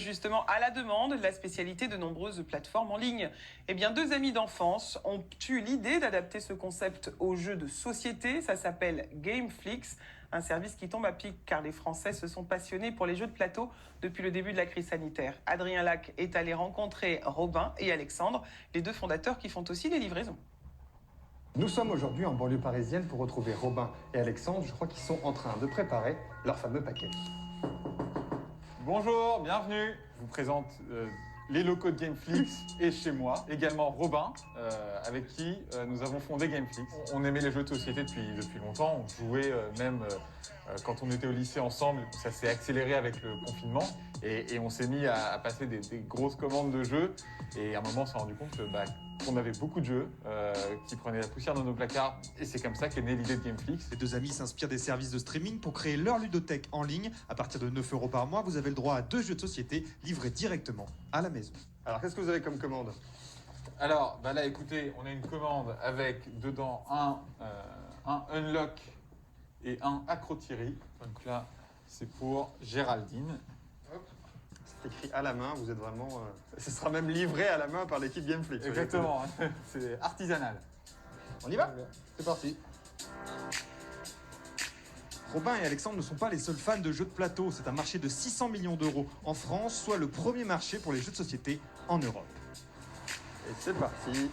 Justement, à la demande de la spécialité de nombreuses plateformes en ligne. Eh bien, deux amis d'enfance ont eu l'idée d'adapter ce concept aux jeux de société. Ça s'appelle Gameflix, un service qui tombe à pic car les Français se sont passionnés pour les jeux de plateau depuis le début de la crise sanitaire. Adrien Lac est allé rencontrer Robin et Alexandre, les deux fondateurs qui font aussi des livraisons. Nous sommes aujourd'hui en banlieue parisienne pour retrouver Robin et Alexandre. Je crois qu'ils sont en train de préparer leur fameux paquet. Bonjour, bienvenue. Je vous présente les locaux de Gameflix et chez moi, également Robin, avec qui nous avons fondé Gameflix. On aimait les jeux de société depuis longtemps, on jouait même quand on était au lycée ensemble. Ça s'est accéléré avec le confinement et on s'est mis à passer des grosses commandes de jeux. Et à un moment, on s'est rendu compte qu'on avait beaucoup de jeux qui prenaient la poussière dans nos placards. Et c'est comme ça qu'est née l'idée de Gameflix. Les deux amis s'inspirent des services de streaming pour créer leur ludothèque en ligne. À partir de 9 € par mois, vous avez le droit à 2 jeux de société livrés directement à la maison. Alors, qu'est-ce que vous avez comme commande? Alors, là, écoutez, on a une commande avec dedans un Unlock et un Acro-Thierry. Donc là, c'est pour Géraldine. Hop. C'est écrit à la main, vous êtes vraiment... Ce sera même livré à la main par l'équipe Gameflix. Exactement, c'est artisanal. On y va? C'est parti. Robin et Alexandre ne sont pas les seuls fans de jeux de plateau. C'est un marché de 600 millions d'euros en France, soit le premier marché pour les jeux de société en Europe. Et c'est parti.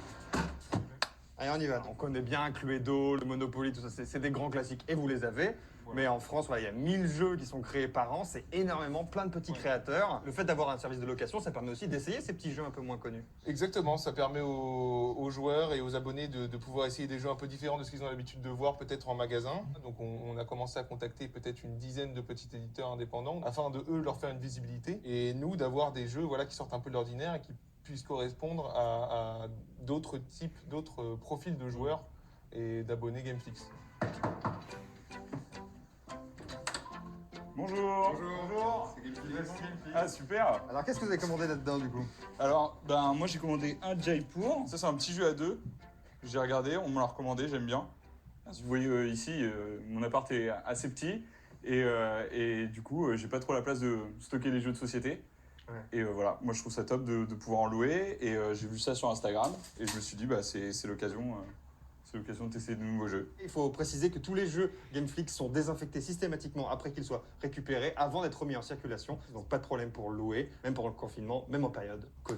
Allez, on y va. On connaît bien Cluedo, le Monopoly, tout ça, c'est des grands classiques et vous les avez. Mais en France, il y a 1000 jeux qui sont créés par an, c'est énormément, plein de petits créateurs. Le fait d'avoir un service de location, ça permet aussi d'essayer ces petits jeux un peu moins connus. Exactement, ça permet aux joueurs et aux abonnés de pouvoir essayer des jeux un peu différents de ce qu'ils ont l'habitude de voir peut-être en magasin. Donc on a commencé à contacter peut-être une dizaine de petits éditeurs indépendants afin de eux leur faire une visibilité et nous d'avoir des jeux qui sortent un peu de l'ordinaire et qui puissent correspondre à d'autres types, d'autres profils de joueurs et d'abonnés Gameflix. Bonjour. Bonjour. C'est Gameflix. Ah, super. Alors, qu'est-ce que vous avez commandé là-dedans, du coup? Alors, moi j'ai commandé un Jaipur. Ça, c'est un petit jeu à deux. J'ai regardé, on me l'a recommandé, j'aime bien. Vous voyez ici, mon appart est assez petit et du coup, j'ai pas trop la place de stocker les jeux de société. Ouais. Et voilà, moi je trouve ça top de pouvoir en louer et j'ai vu ça sur Instagram et je me suis dit, c'est l'occasion. C'est l'occasion de tester de nouveaux jeux. Il faut préciser que tous les jeux Gameflix sont désinfectés systématiquement après qu'ils soient récupérés, avant d'être remis en circulation. Donc pas de problème pour louer, même pour le confinement, même en période Covid.